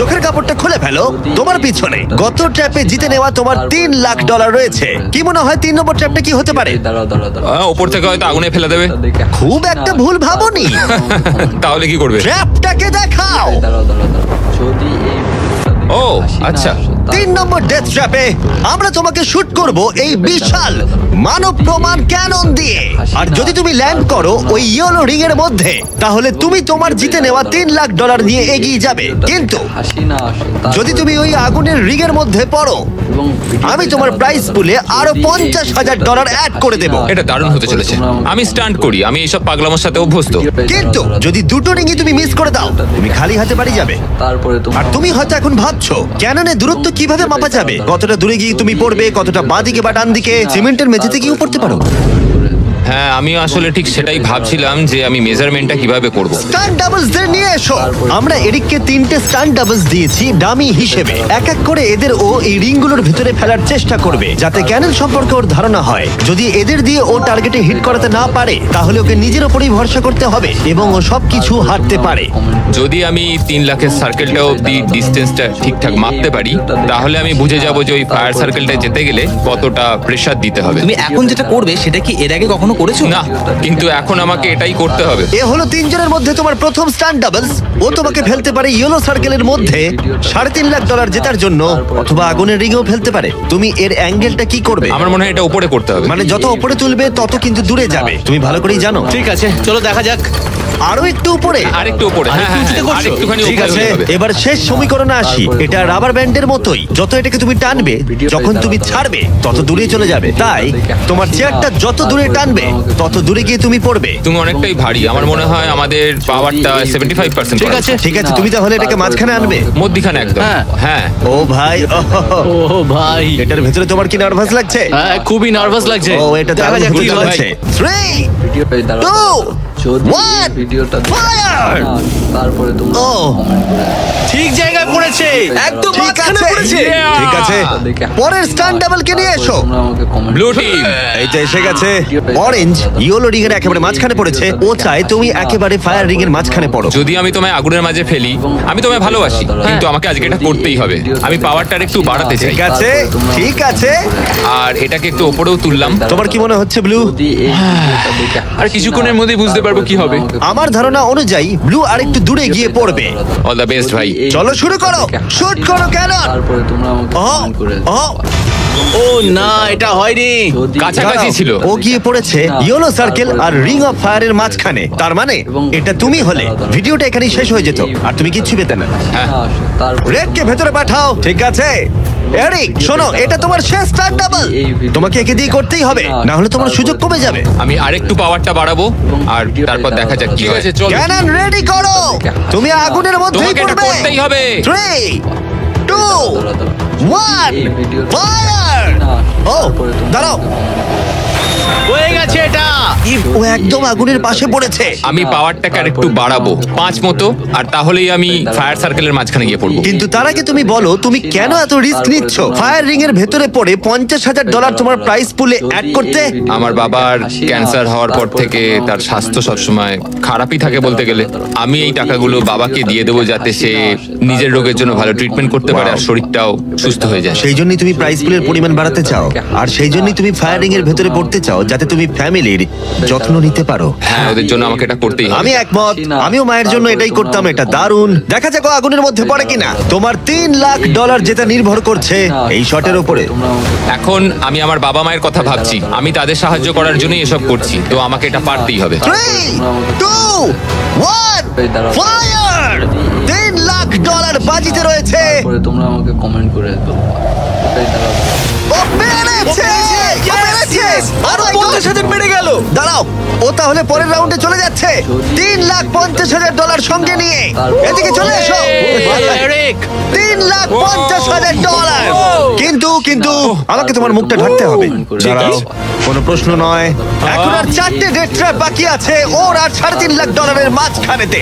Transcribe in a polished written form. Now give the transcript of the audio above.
চোখের কাপড়টা খুলে ফেলো তোমার পিছনে। গত ট্র্যাপে জিতে নেওয়া তোমার $3,00,000 রয়েছে। কি মনে হয় 3 নম্বর ট্র্যাপটা কি হতে পারে? ওপর থেকে হয়তো আগুনে ফেলে দেবে। খুব একটা ভুল ভাবনি। তাহলে কি করবে? ট্র্যাপটাকে দেখাও। ও আচ্ছা, 3 নম্বর ডেথ ট্র্যাপে আমরা তোমাকে শুট করব এই বিশাল মানব প্রমাণ ক্যানন দিয়ে। আর যদি তুমি ল্যান্ড করো ওই ইয়েলো রিং এর মধ্যে, তাহলে তুমি তোমার জিতে নেওয়া $3,00,000 নিয়ে এগিয়ে যাবে। কিন্তু যদি তুমি ওই আগুনের রিং এর মধ্যে পড়ো, আমি তোমার প্রাইস পুলে আরো $50,000 অ্যাড করে দেব। এটা দারুণ হতে চলেছে। আমি স্টান্ট করি, আমি এইসব পাগলামোর সাথে অভ্যস্ত। কিন্তু যদি দুটো রিংই তুমি মিস করে দাও, তুমি খালি হাতে বাড়ি যাবে। আর তুমি হয়তো এখন ভাবছো ক্যাননের দূরত্ব কিভাবে মাপা যাবে? কতটা দূরে গিয়ে তুমি পড়বে, কতটা বাঁ দিকে বা ডান দিকে? সিমেন্টের মেঝেতে গিয়েও পড়তে পারো। হ্যাঁ, আমি আসলে ঠিক সেটাই ভাবছিলাম যে আমি মেজারমেন্টটা কিভাবে করব। স্টান্ট ডাবলসদের নিয়ে এসো। আমরা এরিককে 3টে স্টান্ট ডাবলস দিয়েছি ডামি হিসেবে। এক এক করে এদের ও এই রিংগুলোর ভিতরে ফেলার চেষ্টা করবে, যাতে ক্যানন সম্পর্কে ওর ধারণা হয়। যদি এদের দিয়ে ও টার্গেটে হিট করাতে না পারে, তাহলে ওকে নিজের ওপরেই ভরসা করতে হবে এবং ও সবকিছু হারতে পারে। যদি আমি 3 লাখের সার্কেলটা অব্দি ডিস্টেন্সটা ঠিকঠাক মাপতে পারি, তাহলে আমি বুঝে যাব যে ওই ফায়ার সার্কেলটা যেতে গেলে কতটা প্রেসার দিতে হবে। তুমি এখন যেটা করবে সেটা কি এর আগে কখনো করেছো? না, কিন্তু এখন আমাকে এটাই করতে হবে। এ হলো 3 জনের মধ্যে তোমার প্রথম স্টান্ট ডাবলস। ও তোমাকে ফেলতে পারে ইয়েলো সার্কেলের মধ্যে $3,50,000 জেতার জন্য, অথবা আগুনের রিংেও ফেলতে পারে। তুমি এর অ্যাঙ্গেলটা কি করবে? আমার মনে হয় এটা উপরে করতে হবে। মানে যত উপরে তুলবে তত কিন্তু দূরে যাবে, তুমি ভালো করেই জানো। ঠিক আছে, চলো দেখা যাক। আরো একটু উপরে, আরেকটু উপরে। হ্যাঁ হ্যাঁ, আরেকটুখানি ঠিক উপরে আছে। হলে হবে। এবার শেষ সমীকরণে আসি। এটা রাবার ব্যান্ডের মতোই, যত এটাকে তুমি টানবে, যখন তুমি ছাড়বে তত দূরে চলে যাবে। তাই তোমার চেয়ারটা যত দূরে টানবে তত দূরে গিয়ে তুমি পড়বে। তুমি অনেকটাই ভারী, আমার মনে হয় আমাদের পাওয়ারটা 75%। ঠিক আছে, ঠিক আছে, তুমি তাহলে এটাকে মাঝখানে আনবে। মধ্যিখানে একদম। হ্যাঁ। ও ভাই, ও ভাই, এটার ভেতরে তোমার কি নার্ভাস লাগছে? হ্যাঁ খুবই নার্ভাস লাগছে। ও এটা দেখা যাক কি হয়। 3 2 1 ফায়ার! ও ঠিক জায়গায় পড়েছে, একদম ঠিক মাঝখানে আছে, পড়েছে। ঠিক আছে। পরের স্টান্ট ডাবলকে নিয়ে এসো। Blue team. এইটা এসে গেছে। অরেঞ্জ ইয়েলো রিং এর একেবারে মাঝখানে পড়েছে। ও চায় তুমি একেবারে ফায়ার রিং এর মাঝখানে পড়ো। যদি আমি তোমায় আগুনের মাঝে ফেলি, আমি তোমায় ভালোবাসি, কিন্তু আমাকে আজকে এটা করতেই হবে। আমি পাওয়ারটা একটু বাড়াতে চাই। ঠিক আছে, ঠিক আছে। আর এটাকে একটু উপরেও তুললাম। তোমার কি মনে হচ্ছে ব্লু? আর কিছুক্ষণের মধ্যেই বুঝতে পারবো কি হবে। আমার ধারণা অনুযায়ী ব্লু আরেকটু দূরে গিয়ে পড়বে। অল দ্য বেস্ট ভাই। চলো শুরু করো, শুট করো ক্যানন। ও না, এটা হয়নি। কাছাকাছি ছিল। ও গিয়ে পড়েছে ইয়েলো সার্কেল আর রিং অফ ফায়ারের মাঝখানে। তার মানে এটা তুমি হলে ভিডিওটা এখানেই শেষ হয়ে যেত আর তুমি কিচ্ছু পেতে না। রেডকে ভেতরে পাঠাও। ঠিক আছে এরিক, শোনো, এটা তোমার শেষ স্টার্ট ডাবল। তোমাকে একে দিয়ে করতেই হবে, না হলে তোমার সুযোগ কমে যাবে। আমি আরেকটু পাওয়ারটা বাড়াবো আর তারপর দেখা যাক কি হয়। ক্যানন রেডি করো। তুমি আগুনের মধ্যেই তোমাকে এটা পড়বে। করতেই হবে। 3 2 1 ফায়ার! ও দাঁড়াও, হয়ে গেছে এটা। ও একদম আগুনের পাশে পড়েছে। আমি পাওয়ারটাকে আরেকটু বাড়াবো 5 মতো, আর তাহলেই আমি ফায়ার সার্কেলের মাঝখানে গিয়ে পড়বো। কিন্তু তার আগে তুমি বলো তুমি কেন এত রিস্ক নিচ্ছ ফায়ার রিং এর ভেতরে পড়ে $50,000 তোমার প্রাইস পুলে অ্যাড করতে? আমার বাবার ক্যান্সার হওয়ার পর থেকে তার স্বাস্থ্য সবসময় খারাপই থাকে বলতে গেলে। আমি এই টাকাগুলো বাবাকে দিয়ে দেবো, যাতে সে নিজের রোগের জন্য ভালো ট্রিটমেন্ট করতে পারে আর শরীরটাও সুস্থ হয়ে যায়। সেই জন্যই তুমি প্রাইস পুলের পরিমাণ বাড়াতে চাও, আর সেই জন্যই তুমি ফায়ার রিং এর ভেতরে পড়তে চাও, যাতে তুমি ফ্যামিলির যত্ন নিতে পারো। হ্যাঁ, ওদের জন্য আমাকে এটা করতেই হবে। আমি একমত, আমিও মায়ের জন্য এটাই করতাম। এটা দারুণ। দেখা যাক ও আগুনের মধ্যে পড়ে কিনা। তোমার $3,00,000 যেটা নির্ভর করছে এই শটের উপরে। এখন আমি আমার বাবা মায়ের কথা ভাবছি, আমি তাদের সাহায্য করার জন্যই এসব করছি, তো আমাকে এটা পারতেই হবে। 3 2 1 ফায়ার! $3,00,000 বাজিতে রয়েছে। তোমরা আমাকে কমেন্ট করে দাও। ও পেরেছে! ও পেরেছে! আরো 50,000 বেড়ে গেল। দাঁড়াও, ও তাহলে পরের রাউন্ডে চলে যাচ্ছে $3,50,000 সঙ্গে নিয়ে। এদিকে চলে এসো। এরিক, $3,50,000। কিন্তু আমাকে তোমার মুখটা ঢাকতে হবে। দাঁড়াও, কোনো প্রশ্ন নয়। এখন আর 4টে ডেথ ট্র্যাপ বাকি আছে ওর আর $3,50,000 মাঝখানেতে।